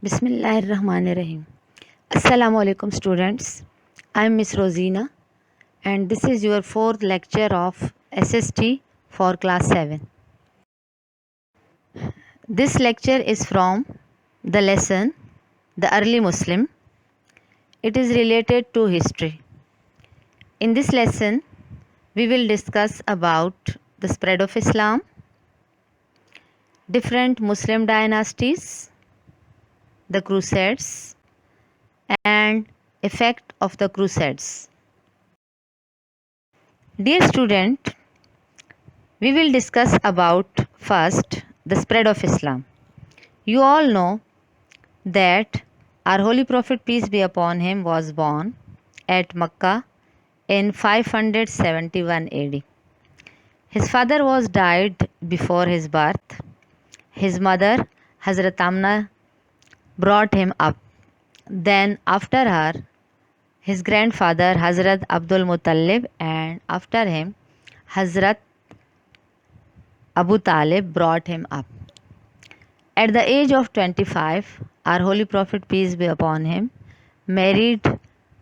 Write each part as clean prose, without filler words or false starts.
Bismillahirrahmanirrahim. Assalamu alaikum students. I am Miss Rosina and this is your fourth lecture of SST for class 7. This lecture is from the lesson The Early Muslim. It is related to history. In this lesson we will discuss about the spread of Islam, different Muslim dynasties, the Crusades and effect of the Crusades. Dear student, we will discuss about first the spread of Islam. You all know that our Holy Prophet, peace be upon him, was born at Makkah in 571 AD. His father was died before his birth. His mother, Hazrat Amna, brought him up. Then after her, his grandfather, Hazrat Abdul Muttalib, and after him, Hazrat Abu Talib brought him up. At the age of 25, our Holy Prophet, peace be upon him, married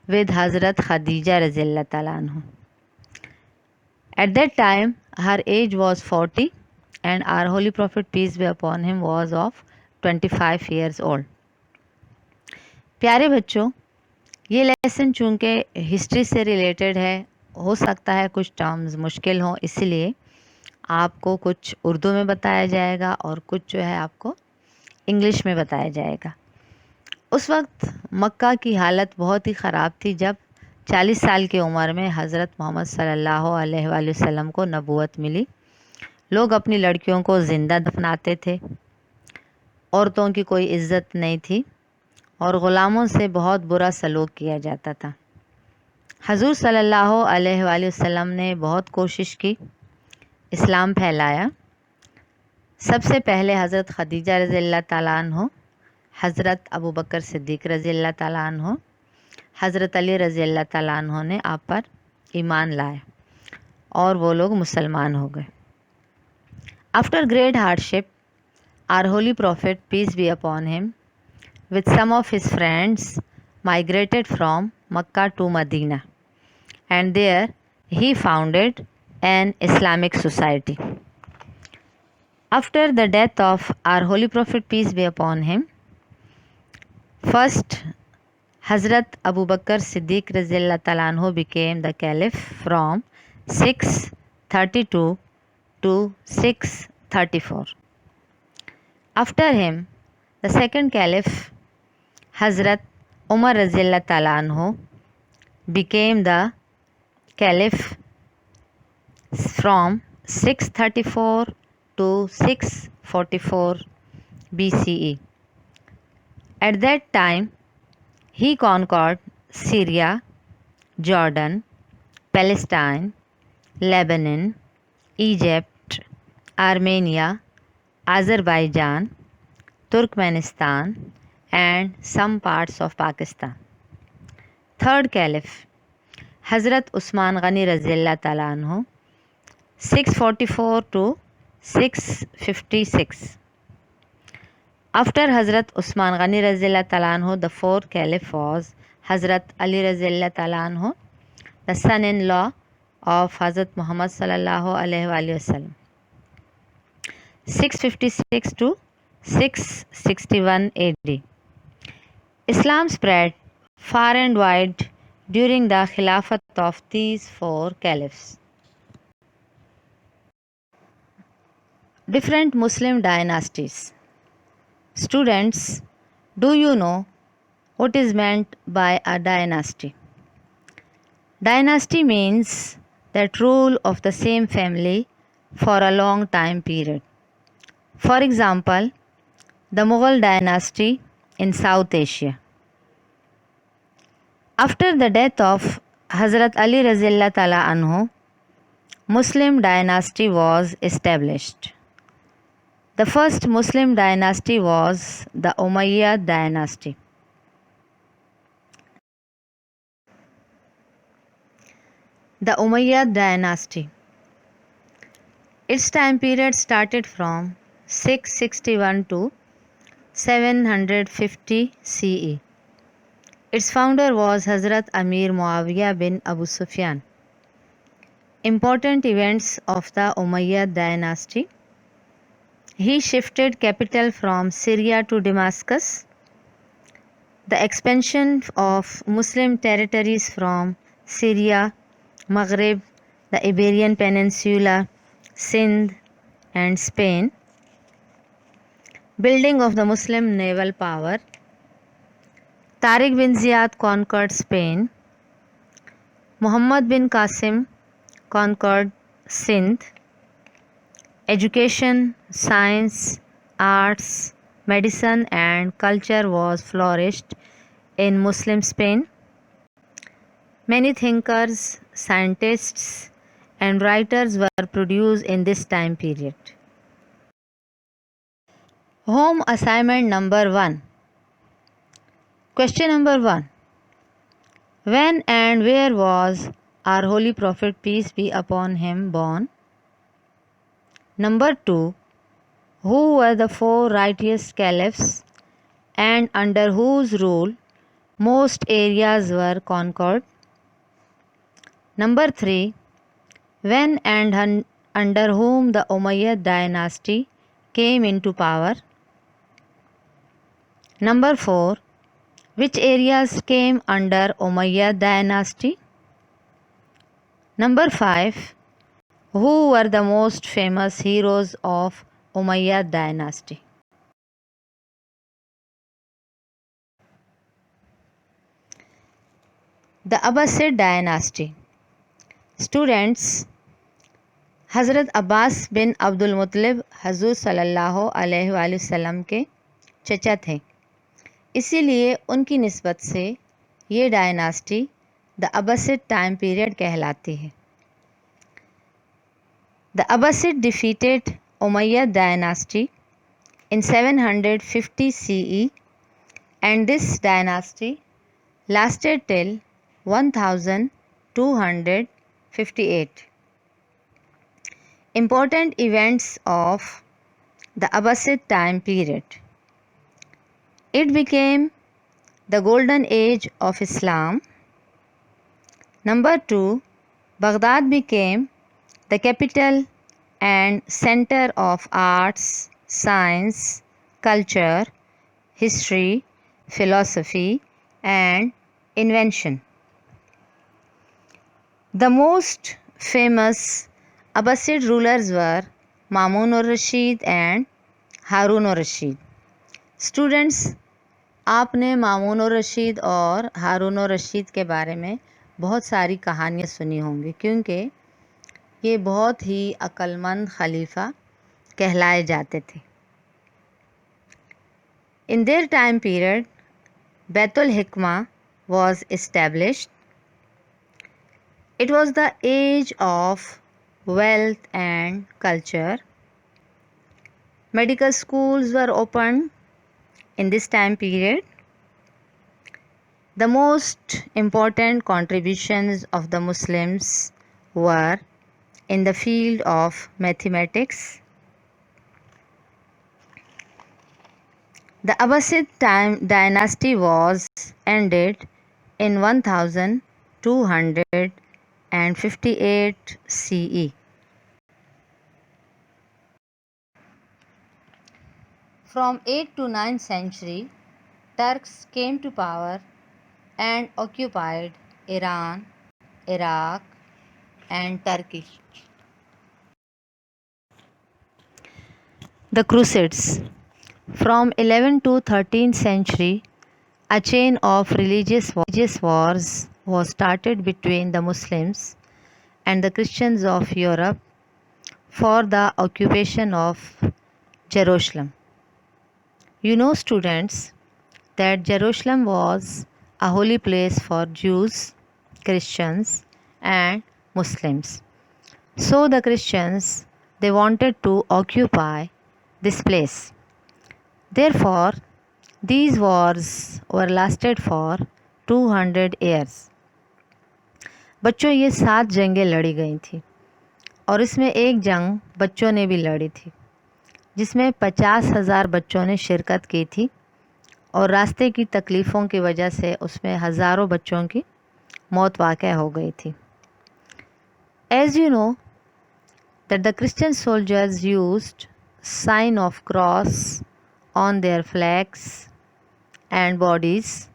with Hazrat Khadija Razillah Ta'ala anhu. At that time, her age was 40 and our Holy Prophet, peace be upon him, was of 25 years old. प्यारे बच्चों, ये lesson चूँकि history से related है, हो सकता है कुछ टर्म्स मुश्किल हों, इसलिए आपको कुछ उर्दू में बताया जाएगा और कुछ जो है आपको इंग्लिश में बताया जाएगा। उस वक्त मक्का की हालत बहुत ही ख़राब थी जब 40 साल की उम्र में हज़रत मोहम्मद सल्लल्लाहु अलैहि वसल्लम को नबूवत मिली। लोग अपनी लड़कियों को ज़िंदा दफनाते थे, औरतों की कोई इज़्ज़त नहीं थी और ग़ुलामों से बहुत बुरा सलूक किया जाता था। हज़ूर सल्लल्लाहु अलैहि वसल्लम ने बहुत कोशिश की, इस्लाम फैलाया। सबसे पहले हज़रत खदीजा रज़ियल्लाहु ताला अन्हो, हज़रत अबू बकर सिद्दीक़ रज़ियल्लाहु ताला अन्हो, हज़रत अली रज़ियल्लाहु ताला अन्हो ने आप पर ईमान लाए और वो लोग मुसलमान हो गए। After great hardship, our holy prophet, peace be upon him, with some of his friends migrated from Makkah to Medina, and there he founded an Islamic society. After the death of our Holy Prophet, peace be upon him, first Hazrat Abu Bakr Siddiq Razillah Ta'ala anhu became the caliph from 632 to 634. After him, the second caliph Hazrat Umar Razillah Ta'ala anhu became the caliph from 634 to 644 BCE. At that time, he conquered Syria, Jordan, Palestine, Lebanon, Egypt, Armenia, Azerbaijan, Turkmenistan, and some parts of Pakistan. Third caliph, Hazrat Usman Ghani Razillah Ta'ala anhu, 644 to 656. After Hazrat Usman Ghani Razillah Ta'ala anhu, the fourth caliph was Hazrat Ali Razillah Ta'ala anhu, the son-in-law of Hazrat Muhammad sallallahu alaihi wasallam. 656 to 661 AD. Islam spread far and wide during the Khilafat of these four caliphs. Different Muslim dynasties. Students, do you know what is meant by a dynasty? Dynasty means that rule of the same family for a long time period. For example, the Mughal dynasty in South Asia. After the death of Hazrat Ali Razillah Ta'ala anhu, Muslim dynasty was established. The first Muslim dynasty was the Umayyad dynasty. The Umayyad dynasty. Its time period started from 661 to 750 CE. Its founder was Hazrat Amir Muawiyah bin Abu Sufyan. Important events of the Umayyad dynasty. He shifted capital from Syria to Damascus. The expansion of Muslim territories from Syria, Maghreb, the Iberian Peninsula, Sindh and Spain. Building of the Muslim naval power. Tariq bin Ziyad conquered Spain. Muhammad bin Qasim conquered Sindh. Education, science, arts, medicine and culture was flourished in Muslim Spain. Many thinkers, scientists and writers were produced in this time period. Home assignment number 1. Question number 1. When and where was our Holy Prophet, peace be upon him, born? Number 2. Who were the 4 righteous caliphs and under whose rule most areas were conquered? Number 3. When and under whom the Umayyad dynasty came into power? Number 4. Which areas came under Umayyad dynasty? Number 5. Who were the most famous heroes of Umayyad dynasty? The Abbasid dynasty. Students, हज़रत अब्बास बिन अब्दुल मुत्तलिब हज़ूर सल्लल्लाहु अलैहि वसल्लम के चचा थे, इसीलिए उनकी निस्बत से ये dynasty the Abbasid time period कहलाती है. The Abbasid defeated Umayyad dynasty in 750 CE and this dynasty lasted till 1258. Important events of the Abbasid time period. It became the golden age of Islam. Number 2. Baghdad became the capital and center of arts, science, culture, history, philosophy and invention. The most famous Abbasid rulers were Mamun al-Rashid and Harun al-Rashid. Students, आपने Mamun al-Rashid और हारून al-Rashid के बारे में बहुत सारी कहानियाँ सुनी होंगी, क्योंकि ये बहुत ही अक्लमंद खलीफा कहलाए जाते थे. In their time period, Baitul Hikmah was established. It was the age of wealth and culture. Medical schools were opened in this time period. The most important contributions of the Muslims were in the field of mathematics. The Abbasid dynasty was ended in 1258 CE. From 8th to 9th century, Turks came to power and occupied Iran, Iraq and Turkey. The Crusades. From 11th to 13th century, a chain of religious wars was started between the Muslims and the Christians of Europe for the occupation of Jerusalem. You know, students, that Jerusalem was a holy place for Jews, Christians and Muslims. So the Christians, they wanted to occupy this place. Therefore, these wars were lasted for 200 years. बच्चों, ये 7 जंगें लड़ी गई थी और इसमें एक जंग बच्चों ने भी लड़ी थी, जिसमें 50,000 बच्चों ने शिरकत की थी और रास्ते की तकलीफ़ों की वजह से उसमें हज़ारों बच्चों की मौत वाक़या हो गई थी। As you know that the Christian soldiers used sign of cross on their flags and bodies,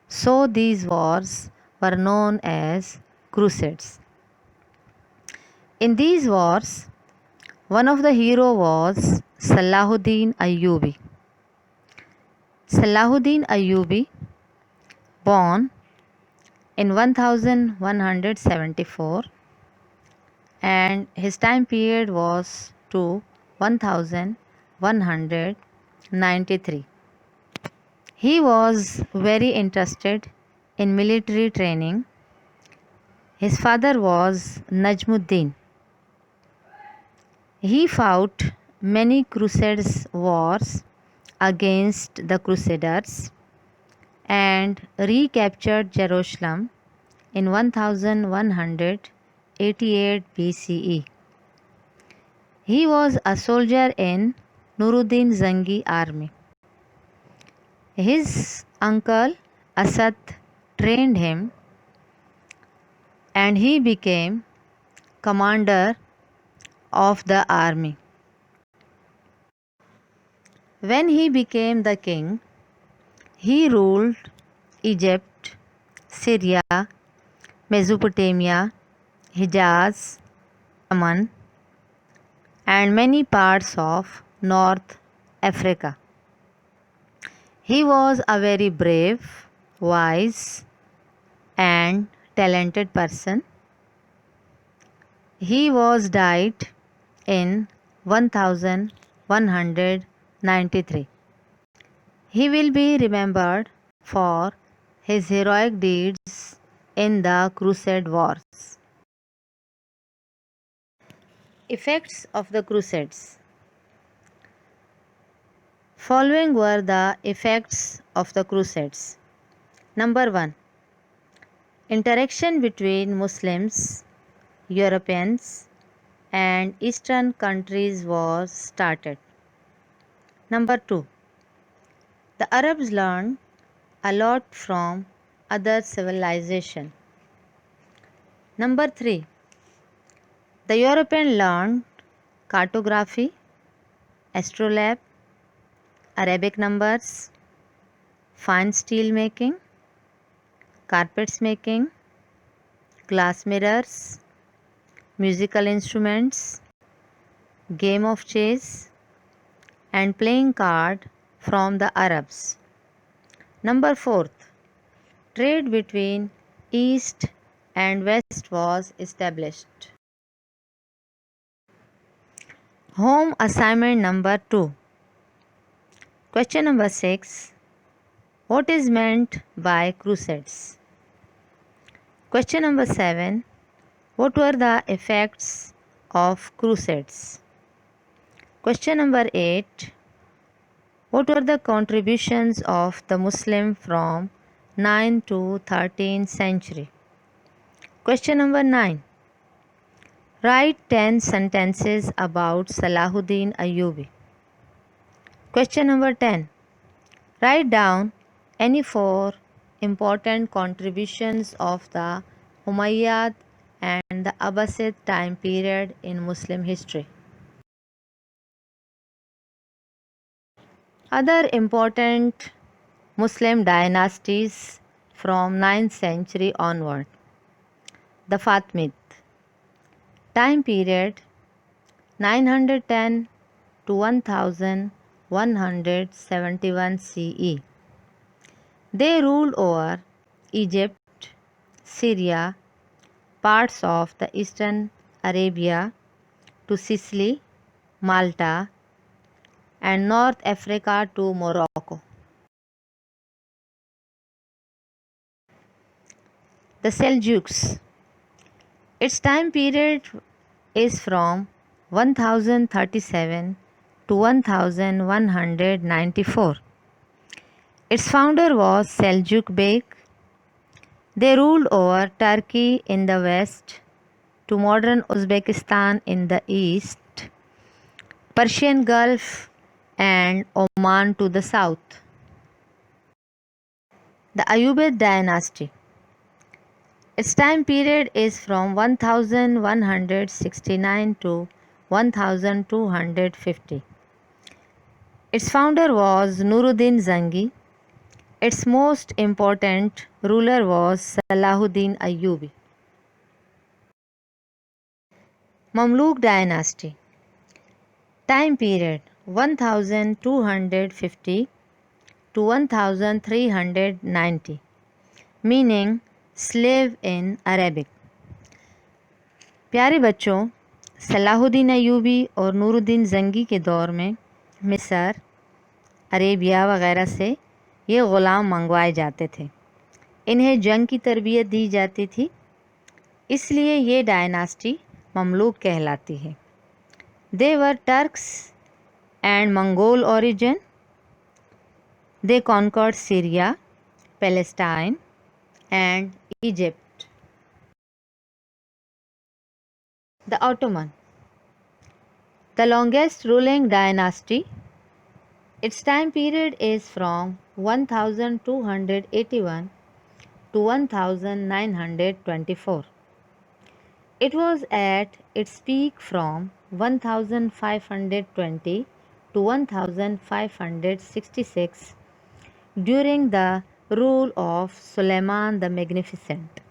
so these wars were known as crusades. In these wars, one of the hero was Salahuddin Ayyubi. Salahuddin Ayyubi, born in 1174, and his time period was to 1193. He was very interested in military training. His father was Najmuddin. He fought many crusades wars against the Crusaders and recaptured Jerusalem in 1188 BCE. He was a soldier in Nuruddin Zangi army. His uncle Asad trained him and he became commander of the army. When he became the king, he ruled Egypt, Syria, Mesopotamia, Hijaz, Yemen, and many parts of North Africa. He was a very brave, wise, and talented person. He was died in 1193. He will be remembered for his heroic deeds in the Crusade Wars. Effects of the Crusades. Following were the effects of the Crusades. Number 1. Interaction between Muslims, Europeans, and Eastern countries was started. Number 2. The Arabs learned a lot from other civilization. Number 3. The European learned cartography, astrolabe, Arabic numbers, fine steel making, carpets making, glass mirrors, musical instruments, game of chess, and playing card from the Arabs. Number 4. Trade between East and West was established. Home assignment number 2. Question number 6. What is meant by crusades? Question number 7. What were the effects of crusades? Question number 8. What were the contributions of the Muslim from 9th to 13th century? Question number 9. Write 10 sentences about Salahuddin Ayyubi. Question number 10. Write down any 4 important contributions of the Umayyad and the Abbasid time period in Muslim history. Other important Muslim dynasties from 9th century onward. The Fatimid. Time period 910 to 1171 CE. They ruled over Egypt, Syria, parts of the eastern Arabia to Sicily, Malta, and North Africa to Morocco. The Seljuks. Its time period is from 1037 to 1194. Its founder was Seljuk Beg. They ruled over Turkey in the west to modern Uzbekistan in the east, Persian Gulf and Oman to the south. The Ayyubid dynasty. Its time period is from 1169 to 1250. Its founder was Nuruddin Zangi. Its most important ruler was Salahuddin Ayyubi. Mamluk dynasty. Time period 1250 to 1390, meaning slave in Arabic. प्यारे बच्चों, सलाहुद्दीन अयूबी और नूरुद्दीन जंगी के दौर में मिस्र, Arabia वगैरह से ये ग़ुलाम मंगवाए जाते थे। इन्हें जंग की तरबियत दी जाती थी, इसलिए ये डायनास्टी ममलूक कहलाती है। They were Turks and Mongol origin. They conquered Syria, Palestine, and Egypt. The Ottoman. The longest ruling dynasty. Its time period is from 1281 to 1924. It was at its peak from 1520 to 1566 during the rule of Suleiman the Magnificent.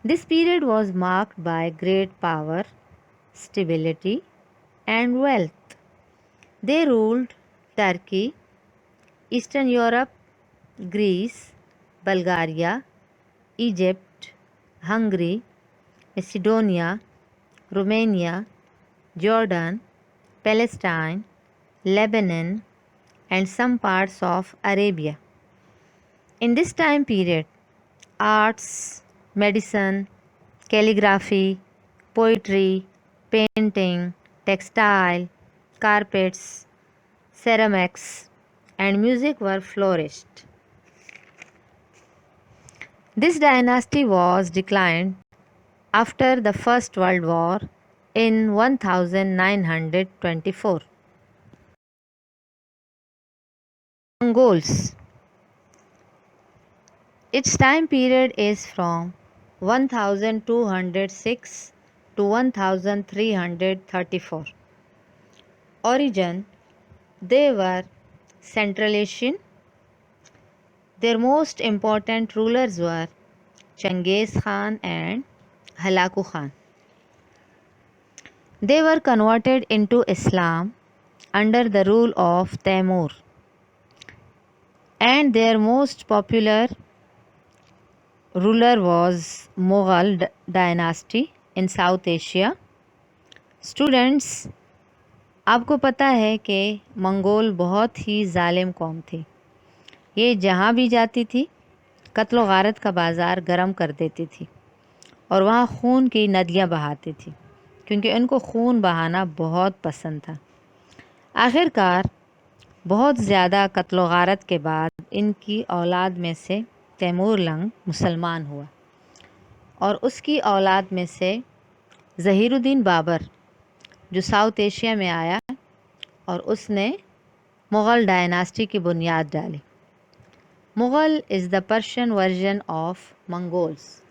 This period was marked by great power, stability, and wealth. They ruled Turkey, Eastern Europe, Greece, Bulgaria, Egypt, Hungary, Macedonia, Romania, Jordan, Palestine, Lebanon, and some parts of Arabia. In this time period, arts, medicine, calligraphy, poetry, painting, textile, carpets, ceramics, and music were flourished. This dynasty was declined after the First World War in 1924. Mongols. Its time period is from 1206 to 1334. Origin. They were Central Asian. Their most important rulers were Genghis Khan and Halaku Khan. They were converted into Islam under the rule of Taimur, and their most popular ruler was Mughal dynasty in South Asia. Students, आपको पता है कि Mongol बहुत ही ज़ालिम कौम थी। ये जहाँ भी जाती थी कत्ल गारत का बाज़ार गर्म कर देती थी और वहाँ खून की नदियाँ बहाती थी, क्योंकि उनको खून बहाना बहुत पसंद था। आखिरकार बहुत ज़्यादा कत्ल गारत के बाद इनकी औलाद में से तैमूर लंग मुसलमान हुआ और उसकी औलाद में से ज़हीरुद्दीन बाबर जो साउथ एशिया में आया और उसने मुग़ल डायनास्टी की बुनियाद डाली। Mughal is the Persian version of Mongols.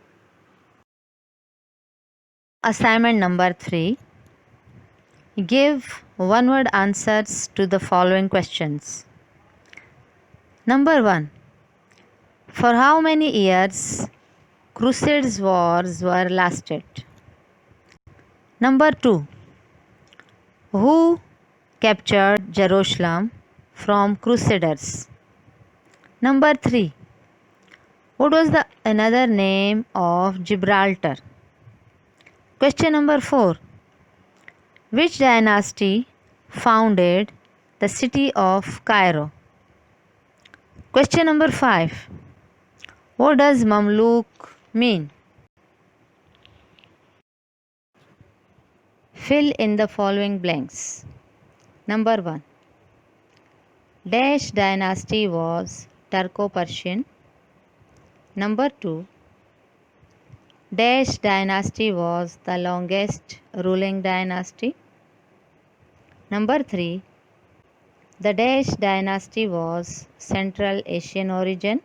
Assignment number 3. Give one-word answers to the following questions. Number 1. For how many years Crusades wars were lasted? Number 2. Who captured Jerusalem from Crusaders? Number 3. What was the another name of Gibraltar? Question number 4. Which dynasty founded the city of Cairo? Question number 5. What does Mamluk mean? Fill in the following blanks. Number 1. Dash dynasty was Turco-Persian. Number 2. Dash dynasty was the longest ruling dynasty. Number 3. The Dash dynasty was Central Asian origin.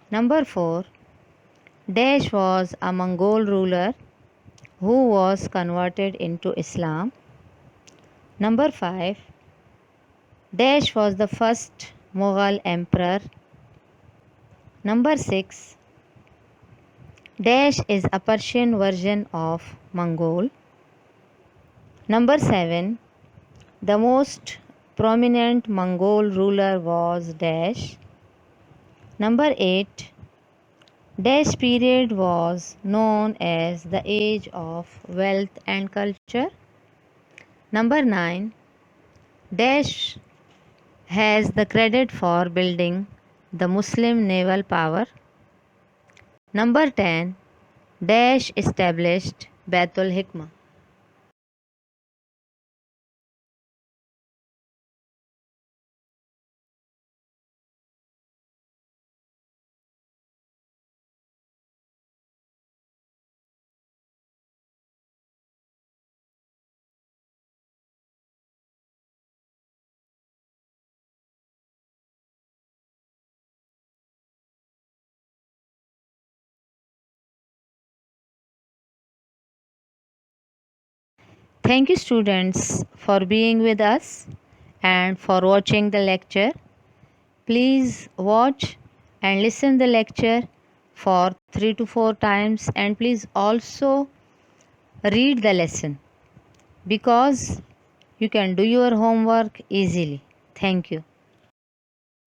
Number 4. Dash was a Mongol ruler who was converted into Islam. Number 5. Dash was the first Mughal emperor. Number 6. Dash is a Persian version of Mongol. Number 7. The most prominent Mongol ruler was Dash. Number 8. Dash period was known as the age of wealth and culture. Number 9. Dash has the credit for building the Muslim naval power. Number 10. Dash established Baitul Hikmah. Thank you, students, for being with us and for watching the lecture. Please watch and listen the lecture for 3 to 4 times, and please also read the lesson because you can do your homework easily. Thank you.